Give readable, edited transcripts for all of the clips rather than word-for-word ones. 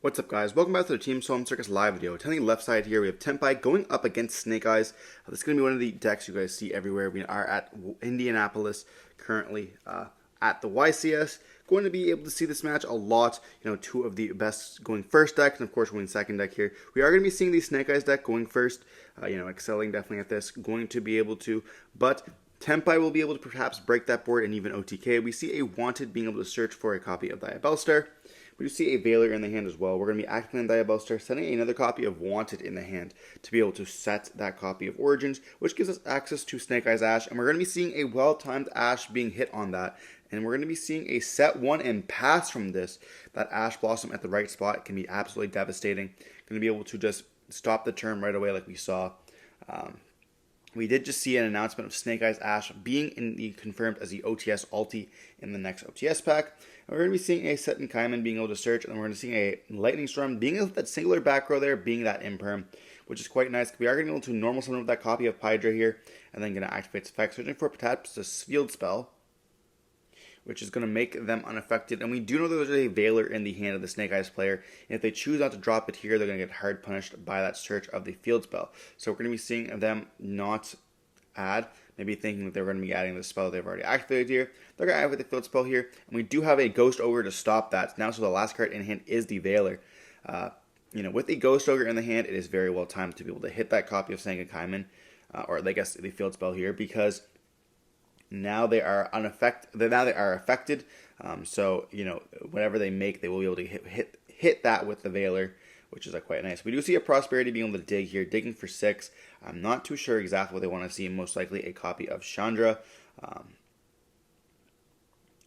What's up, guys? Welcome back to the Team Solemn Circus live video. On the left side here, we have Tenpai going up against Snake Eyes. This is going to be one of the decks you guys see everywhere. We are at Indianapolis currently at the YCS. Going to be able to see this match a lot. You know, two of the best going first deck, and of course winning second deck here. We are going to be seeing the Snake Eyes deck going first. Excelling definitely at this. Going to be able to, but Tenpai will be able to perhaps break that board and even OTK. We see a Wanted being able to search for a copy of Diabellstar. We do see a Veiler in the hand as well. We're going to be activating Diabellstar, setting another copy of Wanted in the hand to be able to set that copy of Origins, which gives us access to Snake Eyes Ash, and we're going to be seeing a well-timed Ash being hit on that, and we're going to be seeing a set one and pass from this. That Ash Blossom at the right spot can be absolutely devastating. Going to be able to just stop the turn right away like we saw. We did just see an announcement of Snake Eyes Ash being confirmed as the OTS ulti in the next OTS pack. And we're going to be seeing a Seton Kaiman being able to search, and we're going to see a Lightning Storm being that singular back row there, being that imperm, which is quite nice. We are going to be able to normal summon with that copy of Pydra here, and then going to activate its effect, searching for perhaps a field spell, which is going to make them unaffected. And we do know that there's a Veiler in the hand of the Snake Eyes player. And if they choose not to drop it here, they're going to get hard punished by that search of the field spell. So we're going to be seeing them not add, maybe thinking that they're going to be adding the spell they've already activated here. They're going to activate the field spell here. And we do have a Ghost Ogre to stop that. Now, so the last card in hand is the Veiler. With the Ghost Ogre in the hand, it is very well timed to be able to hit that copy of Seton Kaiman, or I guess the field spell here, because now they are unaffected. Now they are affected. Whatever they make, they will be able to hit that with the Veiler, which is quite nice. We do see a Prosperity being able to dig here, digging for 6. I'm not too sure exactly what they want to see. Most likely a copy of Chandra.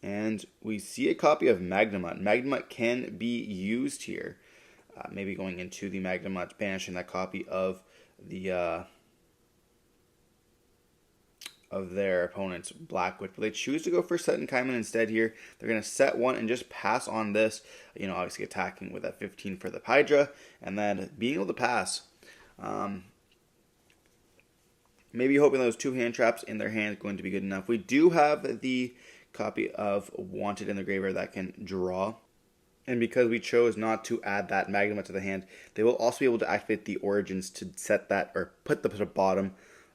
And we see a copy of Magnemite. Magnemite can be used here. Maybe going into the Magnemite, banishing that copy of the of their opponent's Black Witch, but they choose to go for Seton Kaiman instead here. They're going to set one and just pass on this, obviously attacking with that 15 for the Hydra, and then being able to pass. Maybe hoping those 2 hand traps in their hand is going to be good enough. We do have the copy of Wanted in the graveyard that can draw. And because we chose not to add that Magnemite to the hand, they will also be able to activate the Origins to set that, or put the bottom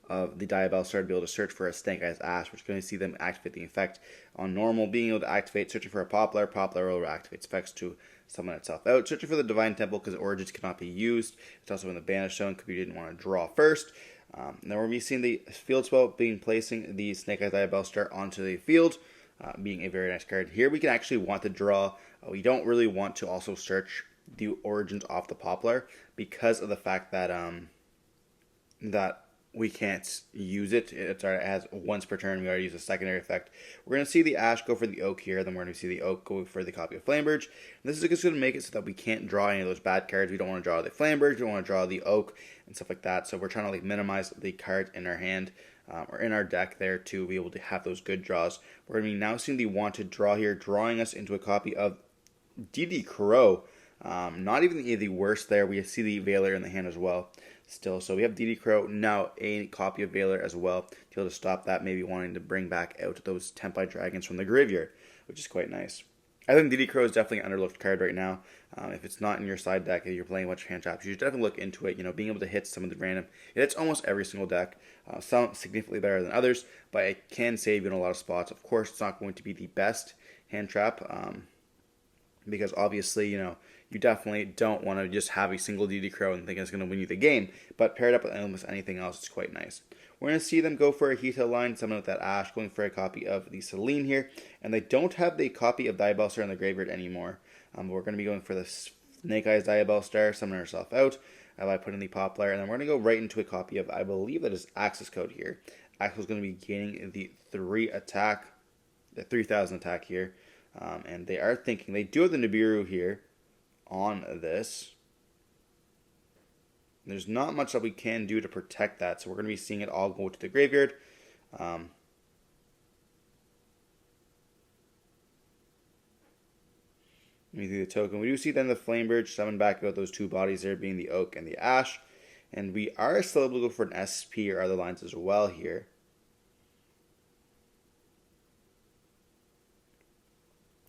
of the Diabellstar to be able to search for a Snake Eyes Ash, which is going to see them activate the effect on normal, being able to activate, searching for a Poplar. Poplar will activate effects to summon itself out. Searching for the Divine Temple because Origins cannot be used. It's also in the Banish Zone because we didn't want to draw first. Then we're going to be seeing the field spell placing the Snake Eyes Diabellstar onto the field, being a very nice card. Here we can actually want to draw. We don't really want to also search the Origins off the Poplar because of the fact that that we can't use it. It has once per turn. We already use a secondary effect. We're going to see the Ash go for the Oak here. Then we're going to see the Oak go for the copy of Flamberge. And this is just going to make it so that we can't draw any of those bad cards. We don't want to draw the Flamberge. We don't want to draw the Oak and stuff like that. So we're trying to minimize the cards in our hand or in our deck there to be able to have those good draws. We're going to be now seeing the Wanted draw here, drawing us into a copy of DD Crow. Not even the worst there. We see the Veiler in the hand as well still. So we have DD Crow, now a copy of Veiler as well, to be able to stop that, maybe wanting to bring back out those Tenpai Dragons from the graveyard, which is quite nice. I think DD Crow is definitely an underlooked card right now. If it's not in your side deck, if you're playing a bunch of hand traps, you should definitely look into it. Being able to hit some of the random, it hits almost every single deck. Some significantly better than others, but it can save you in a lot of spots. Of course, it's not going to be the best hand trap, because obviously, you definitely don't want to just have a single DD Crow and think it's going to win you the game, but paired up with almost anything else, it's quite nice. We're going to see them go for a Hito line, summon with that Ash, going for a copy of the Solemn here, and they don't have the copy of Diabellstar in the graveyard anymore. We're going to be going for the Snake Eyes Diabellstar, summon herself out, by putting the Poplar, and then we're going to go right into a copy of, I believe that is Access Code here. Access is going to be gaining the 3,000 attack here. And they are thinking, they do have the Nibiru here on this. There's not much that we can do to protect that, so we're going to be seeing it all go to the graveyard. We see the token. We do see then the Flamberge summon back out those 2 bodies there, being the Oak and the Ash. And we are still able to go for an SP or other lines as well here.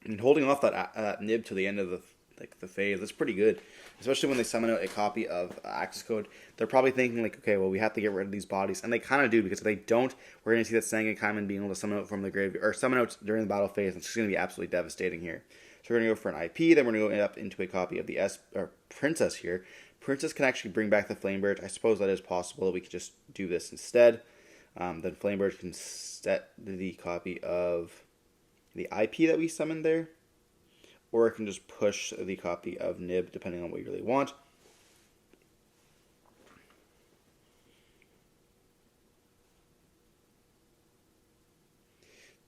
And holding off that nib to the end of the like the phase. That's pretty good, especially when they summon out a copy of Access Code. They're probably thinking like, okay, well we have to get rid of these bodies, and they kind of do, because if they don't, we're going to see that Sangakaiman being able to summon out from the graveyard or summon out during the battle phase. And it's going to be absolutely devastating here. So we're going to go for an IP. Then we're going to go up into a copy of the Princess here. Princess can actually bring back the Flamebird. I suppose that is possible. We could just do this instead. Then Flamebird can set the copy of the IP that we summoned there, or it can just push the copy of Nib, depending on what you really want.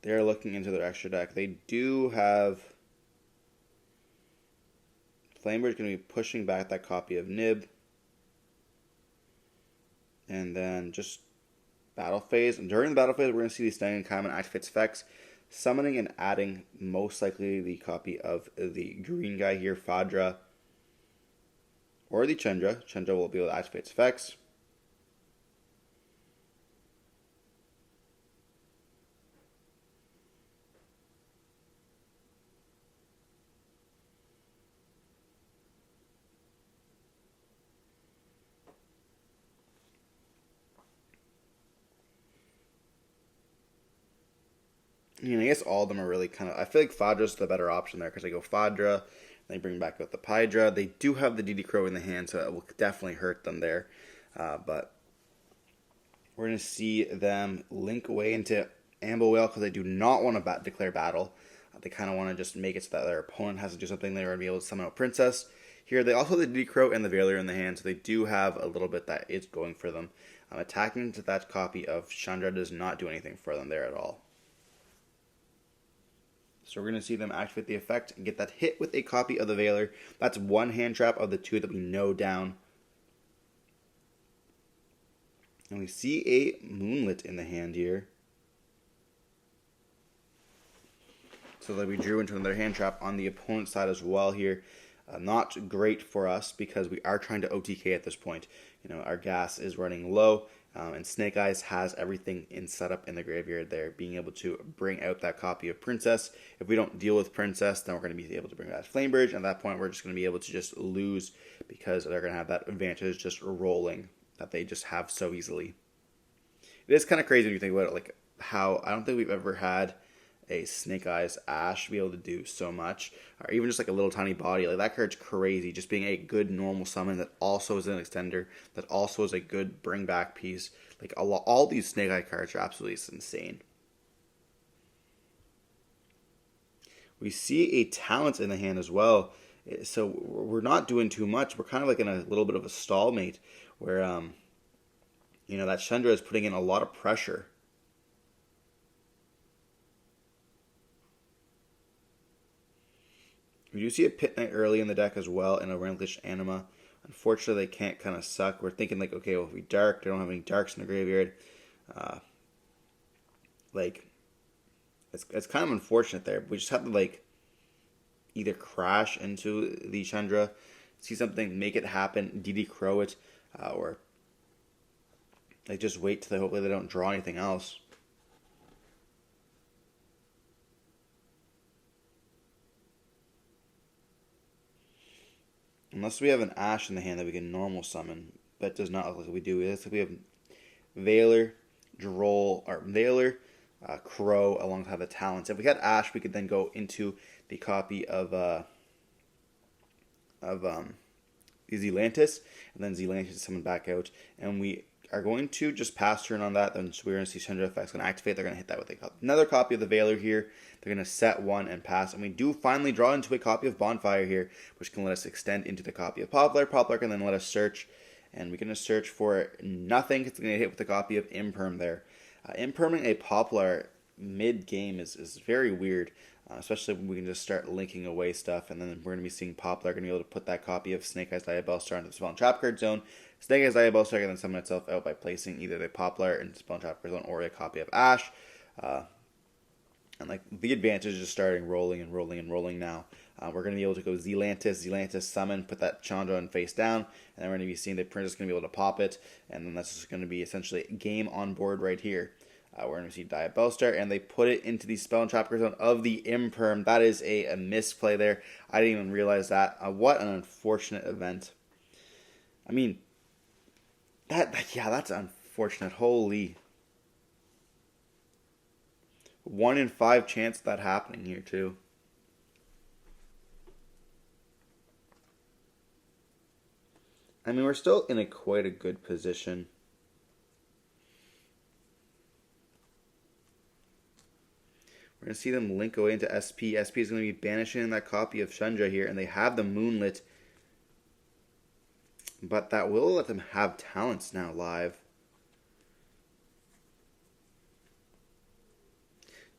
They're looking into their extra deck. They do have Flamebird's going to be pushing back that copy of Nib, and then just battle phase. And during the battle phase, we're going to see the Stunning Kaiman activates effects, summoning and adding most likely the copy of the green guy here, Fadra, or the Chandra. Chandra will be able to activate its effects. I guess all of them are really kind of... I feel like Fadra's the better option there, because they go Fadra, they bring back out the Pydra. They do have the DD Crow in the hand, so it will definitely hurt them there. But we're going to see them link away into Ambo Whale, because they do not want to declare battle. They kind of want to just make it so that their opponent has to do something. They're going to be able to summon a Princess. Here, they also have the DD Crow and the Veiler in the hand, so they do have a little bit that is going for them. Attacking to that copy of Chandra does not do anything for them there at all. So we're going to see them activate the effect and get that hit with a copy of the Veiler. That's one hand trap of the two that we know down. And we see a Moonlit in the hand here. So that we drew into another hand trap on the opponent's side as well here. Not great for us, because we are trying to OTK at this point. Our gas is running low. And Snake Eyes has everything in setup in the graveyard there, being able to bring out that copy of Princess. If we don't deal with Princess, then we're going to be able to bring that Flamebird. And at that point, we're just going to be able to just lose, because they're going to have that advantage just rolling that they just have so easily. It is kind of crazy when you think about it, like how I don't think we've ever had a Snake Eyes Ash be able to do so much, or even just like a little tiny body. Like, that card's crazy, just being a good normal summon that also is an extender, that also is a good bring back piece. Like, all these Snake Eye cards are absolutely insane. We see a Talent in the hand as well, so we're not doing too much. We're kind of like in a little bit of a stalemate, where that Chandra is putting in a lot of pressure. We do see a Pit Knight early in the deck as well, and a Rampage Anima. Unfortunately, they can't kind of suck. We're thinking like, okay, well, if we dark, they don't have any darks in the graveyard. It's kind of unfortunate there. We just have to either crash into the Chandra, see something, make it happen, DD Crow it, or just wait till hopefully they don't draw anything else. Unless we have an Ash in the hand that we can normal summon. That does not look like we do. It looks like we have Veiler, Veiler, Crow, alongside the Talents. If we had Ash, we could then go into the copy of Zealantis, and then Zealantis is summoned back out. And we are going to just pass turn on that. Then we're going to see Chandra effects going to activate. They're going to hit that with another copy of the Veiler here. They're going to set one and pass. And we do finally draw into a copy of Bonfire here, which can let us extend into the copy of Poplar. Poplar can then let us search. And we're going to search for nothing. It's going to hit with a copy of Imperm there. Imperming a Poplar mid-game is very weird. Especially when we can just start linking away stuff. And then we're going to be seeing Poplar going to be able to put that copy of Snake Eyes Diabellstar into the Spell and Trap card zone. Snake Eyes Diabellstar can then summon itself out by placing either the Poplar into the Spell and Trap card zone or a copy of Ash. And the advantage is starting rolling and rolling and rolling now. We're going to be able to go Zealantis summon, put that Chandra in face down, and then we're going to be seeing the Princess going to be able to pop it, and then that's just going to be essentially game on board right here. We're going to see Diabellstar, and they put it into the Spell and Trap Zone of the Imperm. That is a misplay there. I didn't even realize that. What an unfortunate event. I mean, that's unfortunate. Holy. 1 in 5 chance of that happening here, too. I mean, we're still in quite a good position. We're going to see them link away into SP. SP is going to be banishing that copy of Chandra here, and they have the Moonlit. But that will let them have talents now live.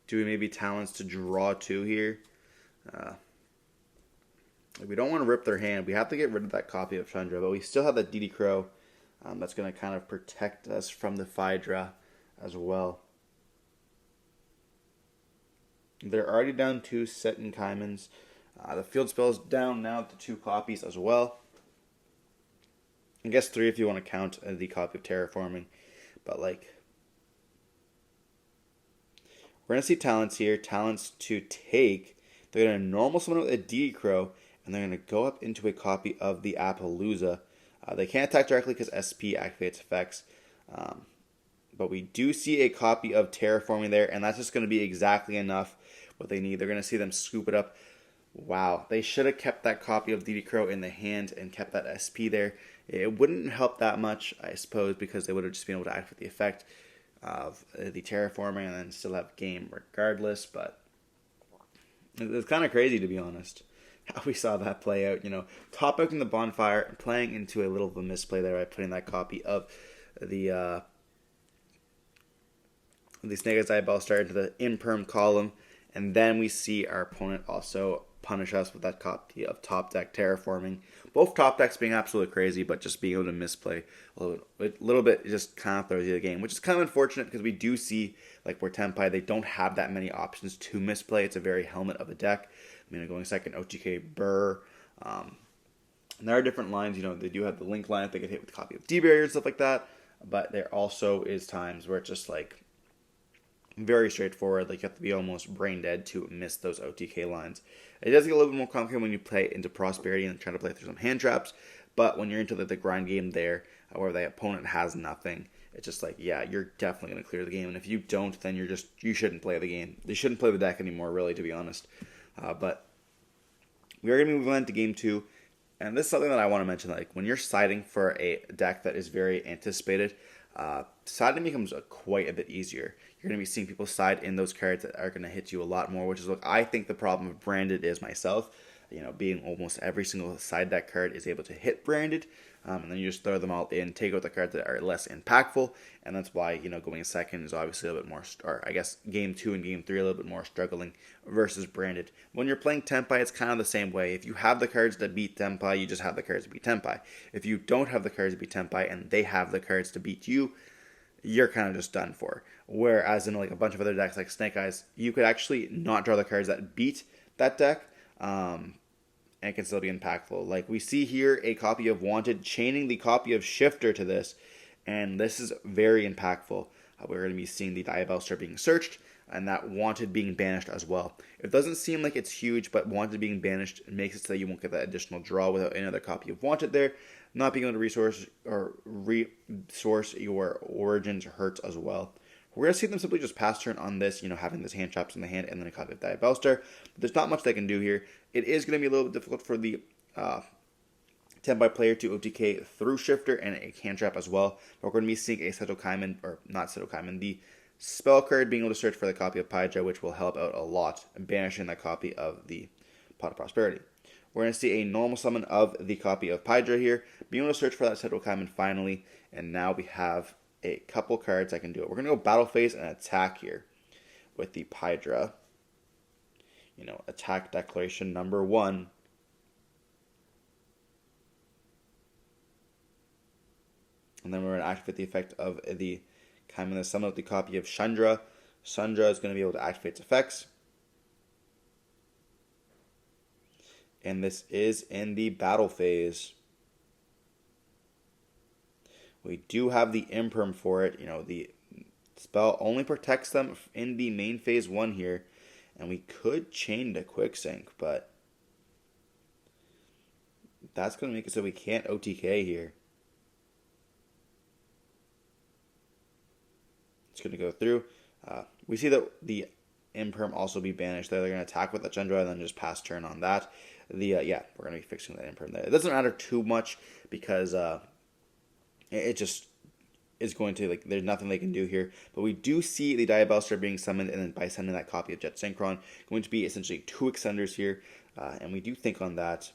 Do we maybe talents to draw 2 here? We don't want to rip their hand. We have to get rid of that copy of Chandra, but we still have that DD Crow that's going to kind of protect us from the Phaedra as well. They're already down 2 Set and Kaimans. The field spell is down now to 2 copies as well. I guess 3 if you want to count the copy of Terraforming. But like, we're going to see talents here. Talents to take. They're going to normal summon with a DD Crow, and they're going to go up into a copy of the Appaloosa. They can't attack directly because SP activates effects. But we do see a copy of Terraforming there, and that's just going to be exactly enough what they need. They're going to see them scoop it up. Wow, they should have kept that copy of DD Crow in the hand and kept that SP there. It wouldn't help that much, I suppose, because they would have just been able to activate the effect of the Terraforming and then still have game regardless. But it's kind of crazy, to be honest, how we saw that play out. Top out in the bonfire and playing into a little of a misplay there by putting that copy of the Snake Eyes Diabellstar into the Imperm column. And then we see our opponent also punish us with that copy of Top Deck Terraforming. Both top decks being absolutely crazy, but just being able to misplay a little bit just kind of throws you the game, which is kind of unfortunate because we do see, like where Tenpai, they don't have that many options to misplay. It's a very helmet of a deck. I mean, going second, OTK, Burr. And there are different lines. They do have the Link line if they get hit with a copy of D-Barrier and stuff like that. But there also is times where it's just like very straightforward. Like you have to be almost brain dead to miss those OTK lines. It does get a little bit more complicated when you play into Prosperity and try to play through some hand traps. But when you're into the grind game there, where the opponent has nothing, it's just like, yeah, you're definitely going to clear the game. And if you don't, then you shouldn't play the game. You shouldn't play the deck anymore, really, to be honest. But we are going to move on to game 2. And this is something that I want to mention. Like when you're siding for a deck that is very anticipated, siding becomes quite a bit easier. You're going to be seeing people side in those cards that are going to hit you a lot more, which is what I think the problem of Branded is myself. Being almost every single side deck card is able to hit Branded, and then you just throw them all in, take out the cards that are less impactful, and that's why, going second is obviously a little bit more, or I guess game 2 and game 3 a little bit more struggling versus Branded. When you're playing Tenpai, it's kind of the same way. If you have the cards that beat Tenpai, you just have the cards to beat Tenpai. If you don't have the cards to beat Tenpai and they have the cards to beat you, you're kind of just done for. Whereas in like a bunch of other decks like Snake Eyes, you could actually not draw the cards that beat that deck, and it can still be impactful. Like we see here a copy of Wanted chaining the copy of Shifter to this, and this is very impactful. We're going to be seeing the Diabellstar being searched, and that Wanted being banished as well. It doesn't seem like it's huge, but Wanted being banished makes it so that you won't get that additional draw without another copy of Wanted there. Not being able to resource your Origins hurts as well. We're going to see them simply just pass turn on this, having this hand traps in the hand and then a copy of Diabellstar. But there's not much they can do here. It is going to be a little bit difficult for the Tenpai player to OTK through Shifter and a hand trap as well. But we're going to be seeing a Seto Kaiman, or not Seto Kaiman, the spell card being able to search for the copy of Paija, which will help out a lot, banishing that copy of the Pot of Prosperity. We're going to see a normal summon of the copy of Paija here, being able to search for that Seto Kaiman finally, and now we have a couple cards I can do it. We're going to go Battle Phase and Attack here with the Paija. Attack Declaration number 1. And then we're going to activate the effect of the Kaiman to summon out the copy of Chandra. Chandra is going to be able to activate its effects. And this is in the Battle Phase. We do have the Imperm for it. The Spell only protects them in the main phase 1 here. And we could chain to quick sync, but that's going to make it so we can't OTK here. It's going to go through. We see that the Imperm also be banished there. They're going to attack with the Chandra and then just pass turn on that. Yeah, we're going to be fixing that Imperm there. It doesn't matter too much because it just is going to, like, there's nothing they can do here. But we do see the Diabellstar being summoned, and then by sending that copy of Jet Synchron, going to be essentially 2 Extenders here. And we do think on that.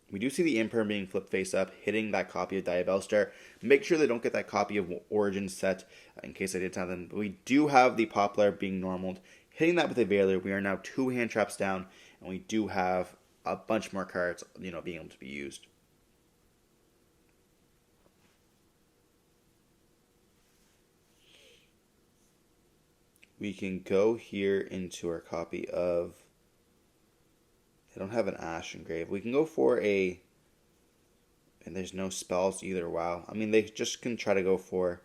We do see the Imperm being flipped face up, hitting that copy of Diabellstar. Make sure they don't get that copy of Origin set, in case I did something. But we do have the Poplar being normaled, hitting that with a Veiler. We are now 2 hand traps down, and we do have a bunch more cards, being able to be used. We can go here into our copy of... I don't have an Ash Engrave. We can go for a... And there's no spells either. Wow. I mean, they just can try to go for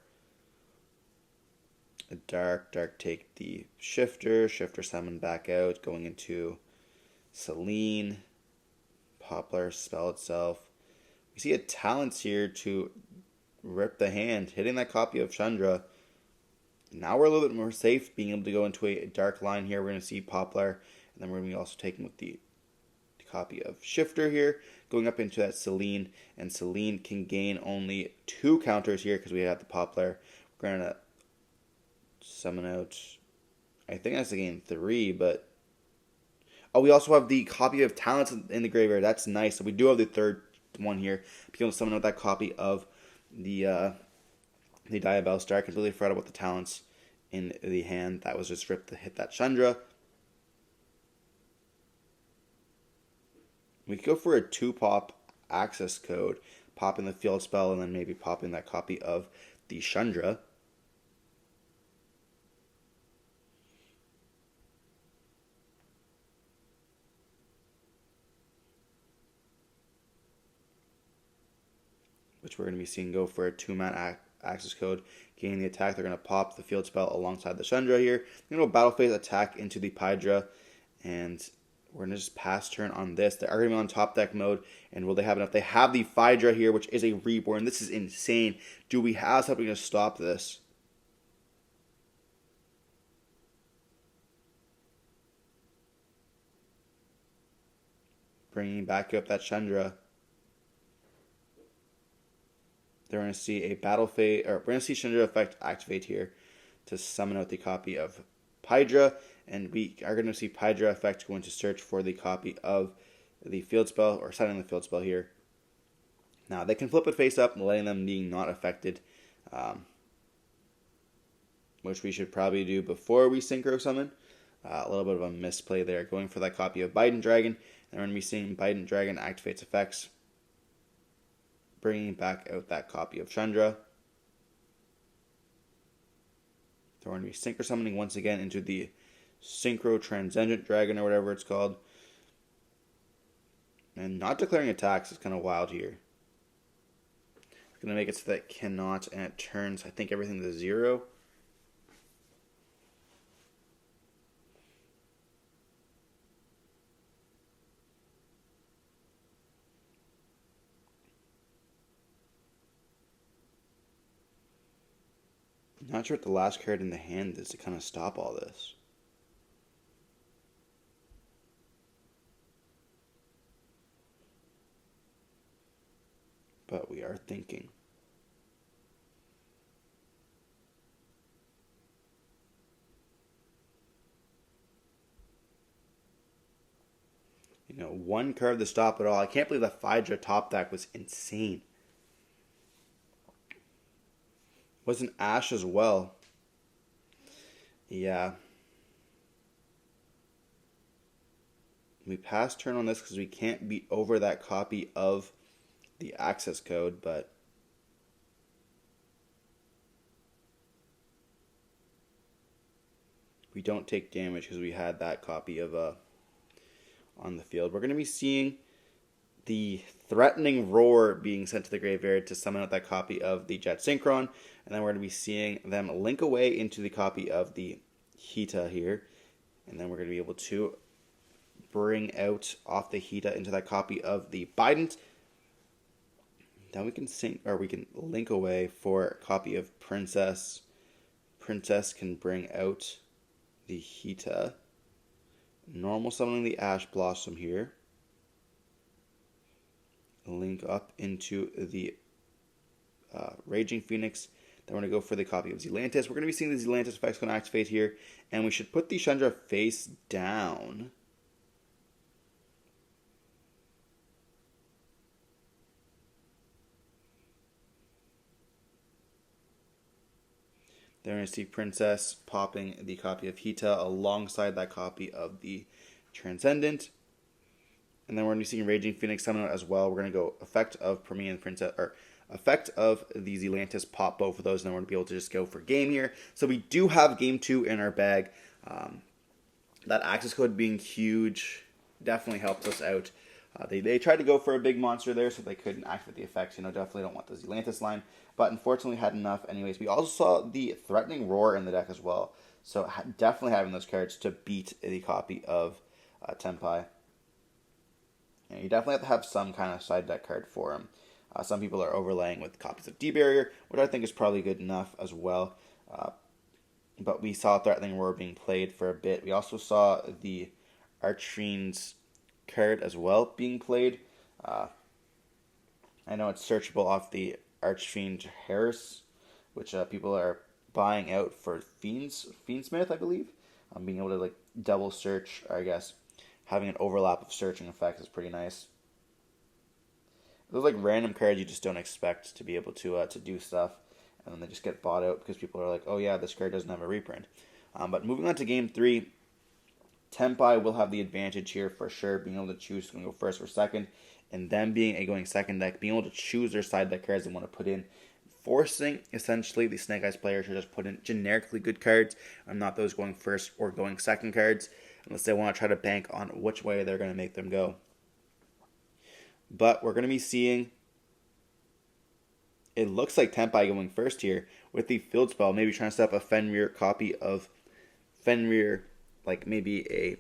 a Dark take the Shifter summon back out, going into Celine, Poplar, spell itself. We see a Talents here to rip the hand, hitting that copy of Chandra. Now we're a little bit more safe, being able to go into a dark line here. We're going to see Poplar, and then we're going to be also taking with the copy of Shifter here, going up into that Celine, and Celine can gain only 2 counters here because we have the Poplar. We're going to summon out, I think that's to gain 3, but... Oh, we also have the copy of Talents in the graveyard. That's nice. So we do have the third one here. Be able to summon out that copy of the Diabellstar. I completely forgot about the Talents in the hand. That was just ripped to hit that Chandra. We could go for a 2-pop access code, popping the field spell, and then maybe popping that copy of the Chandra. Which we're going to be seeing go for a 2-mana access code. Gaining the attack, they're going to pop the field spell alongside the Chandra here. They're going to battle phase attack into the Pydra, and we're going to just pass turn on this. They are going to be on top deck mode, and will they have enough? They have the Pydra here, which is a Reborn. This is insane. Do we have something to stop this? Bringing back up that Chandra. They're going to see a battle phase, or we're going to see Chandra effect activate here to summon out the copy of Pydra, and we are going to see Pydra effect going to search for the copy of the field spell, or setting the field spell here. Now, they can flip it face up, letting them being not affected, which we should probably do before we synchro summon. A little bit of a misplay there, going for that copy of Biden Dragon, and we're going to be seeing Biden Dragon activates effects, bringing back out that copy of Chandra. They're going to be synchro summoning once again into the Synchro Transcendent Dragon, or whatever it's called. And not declaring attacks is kind of wild here. It's going to make it so that it cannot, and it turns, I think, everything to 0. Not sure what the last card in the hand is to kind of stop all this. But we are thinking. One card to stop it all. I can't believe that Pydra top deck was insane. Was an Ash as well. Yeah. We pass turn on this because we can't beat over that copy of the access code, but we don't take damage because we had that copy of on the field. We're going to be seeing the Threatening Roar being sent to the graveyard to summon out that copy of the Jet Synchron. And then we're going to be seeing them link away into the copy of the Hita here. And then we're going to be able to bring out off the Hita into that copy of the Bident. Then we can link away for a copy of Princess. Princess can bring out the Hita. Normal summoning the Ash Blossom here. Link up into the Raging Phoenix. Then we're going to go for the copy of Zealantis. We're going to be seeing the Zealantis effects going to activate here. And we should put the Chandra face down. Then we're going to see Princess popping the copy of Hita alongside that copy of the Transcendent. And then we're going to be seeing Raging Phoenix summon out as well. We're going to go effect of Promethean Princess, or effect of the Zealantis, pop both of those, and then we're going to be able to just go for game here. So we do have game 2 in our bag. That access code being huge definitely helped us out. They tried to go for a big monster there, so they couldn't activate the effects. Definitely don't want the Zealantis line, but unfortunately had enough anyways. We also saw the Threatening Roar in the deck as well, so definitely having those cards to beat the copy of Tenpai. And you definitely have to have some kind of side deck card for him. Some people are overlaying with copies of D-Barrier, which I think is probably good enough as well. But we saw Threatening Roar being played for a bit. We also saw the Archfiend's card as well being played. I know it's searchable off the Archfiend Harris, which people are buying out for Fiendsmith, I believe. Being able to double search, or I guess having an overlap of searching effects is pretty nice. Those random cards you just don't expect to be able to do stuff, and then they just get bought out because people are like, oh yeah, this card doesn't have a reprint. But moving on to game 3, Tenpai will have the advantage here for sure, being able to choose who's going to go first or second, and them being a going second deck, being able to choose their side deck cards they want to put in, forcing essentially the Snake Eyes player to just put in generically good cards, and not those going first or going second cards, unless they want to try to bank on which way they're going to make them go. But we're going to be seeing, it looks like Tenpai going first here with the Field Spell, maybe trying to set up a Fenrir copy of Fenrir, maybe a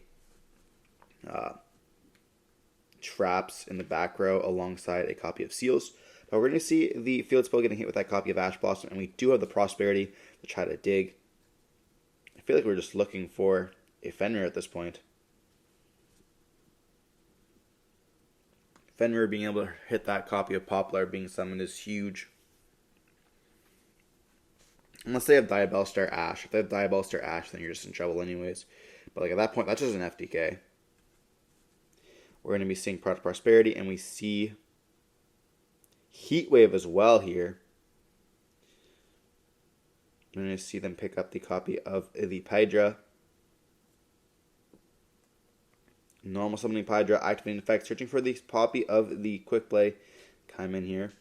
Traps in the back row alongside a copy of Seals. But we're going to see the Field Spell getting hit with that copy of Ash Blossom, and we do have the Prosperity to try to dig. I feel like we're just looking for a Fenrir at this point. Fenrir being able to hit that copy of Poplar being summoned is huge. Unless they have Diabellstar Ash. If they have Diabellstar Ash, then you're just in trouble anyways. But at that point, that's just an FDK. We're going to be seeing Prosperity, and we see Heatwave as well here. We're going to see them pick up the copy of the Pydra. Normal summoning Pydra, activating effect, searching for the copy of the Quick Play. Come in here.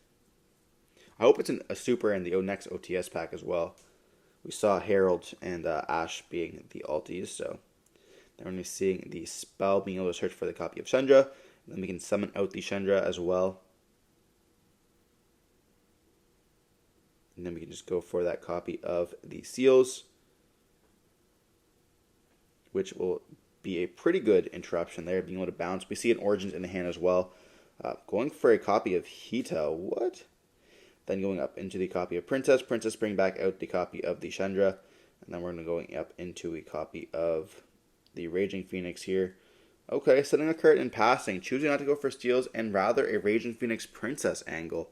I hope it's a super in the next OTS pack as well. We saw Herald and Ash being the alties, so then we're going to be seeing the spell being able to search for the copy of Chandra. And then we can summon out the Chandra as well. And then we can just go for that copy of the Seals, which will be a pretty good interruption there, being able to bounce. We see an Origins in the hand as well. Going for a copy of Hita, what? Then going up into the copy of Princess. Princess bring back out the copy of the Chandra. And then we're going up into a copy of the Raging Phoenix here. Okay, setting a card in passing, choosing not to go for Steals, and rather a Raging Phoenix Princess angle.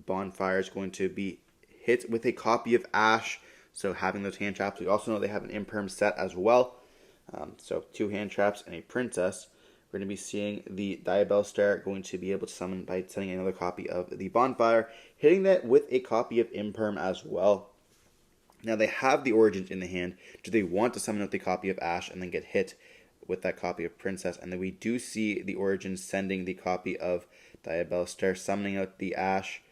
Bonfire is going to be hit with a copy of Ash, so having those hand traps. We also know they have an Imperm set as well. So 2 hand traps and a Princess. We're going to be seeing the Diabellstar going to be able to summon by sending another copy of the Bonfire, hitting that with a copy of Imperm as well. Now they have the Origins in the hand. Do they want to summon out the copy of Ash and then get hit with that copy of Princess? And then we do see the Origins sending the copy of Diabellstar, summoning out the Ash.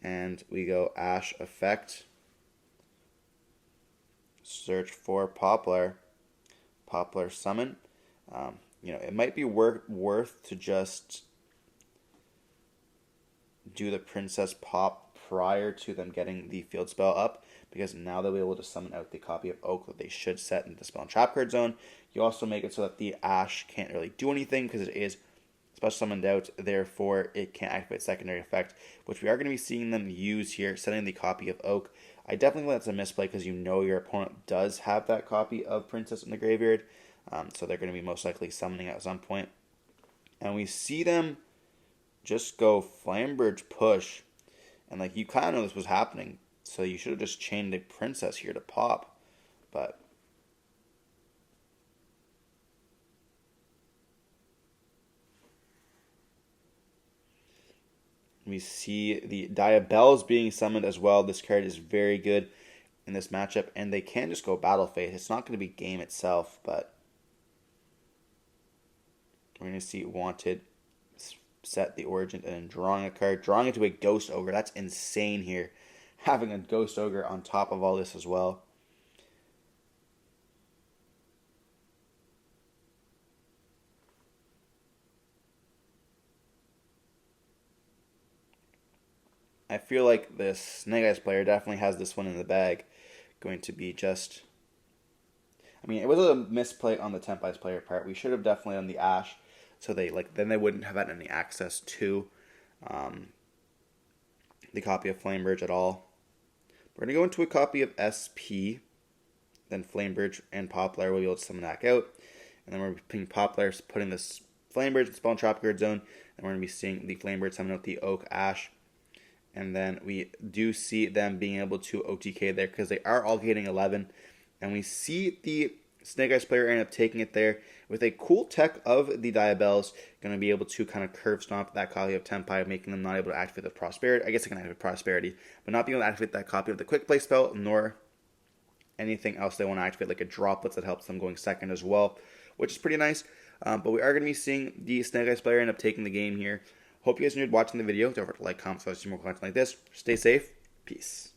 And we go Ash effect. Search for Poplar. Poplar summon. It might be worth to just do the Princess pop prior to them getting the field spell up, because now they'll be able to summon out the copy of Oak that they should set in the spell and trap card zone. You also make it so that the Ash can't really do anything because it is special summoned out, therefore it can't activate secondary effect, which we are going to be seeing them use here, setting the copy of Oak. I definitely think that's a misplay because you know your opponent does have that copy of Princess in the graveyard, so they're going to be most likely summoning at some point. And we see them just go Flamberge push, and like you kind of know this was happening, so you should have just chained a Princess here to pop, but we see the Diabells being summoned as well. This card is very good in this matchup, and they can just go Battle Phase. It's not going to be game itself, but we're going to see Wanted set the Origin and then drawing a card. Drawing into a Ghost Ogre. That's insane here. Having a Ghost Ogre on top of all this as well. I feel like this Snake Eyes player definitely has this one in the bag. Going to be just... I mean, it was a misplay on the Tenpai's player part. We should have definitely done the Ash, so then they wouldn't have had any access to the copy of Flamberge at all. We're going to go into a copy of SP, then Flamberge and Poplar will be able to summon that out, and then we're putting Poplar, putting this Flamberge in Spell and Trap Guard Zone, and we're going to be seeing the Flamberge summon out the Oak Ash. And then we do see them being able to OTK there because they are all gating 11. And we see the Snake Eyes player end up taking it there with a cool tech of the Diabells. Going to be able to kind of curve stomp that copy of Tenpai, making them not able to activate the Prosperity. I guess they can activate Prosperity, but not being able to activate that copy of the Quick Play spell, nor anything else they want to activate, like a Droplets that helps them going second as well, which is pretty nice. But we are going to be seeing the Snake Eyes player end up taking the game here. Hope you guys enjoyed watching the video. Don't forget to like, comment, subscribe, see more content like this. Stay safe. Peace.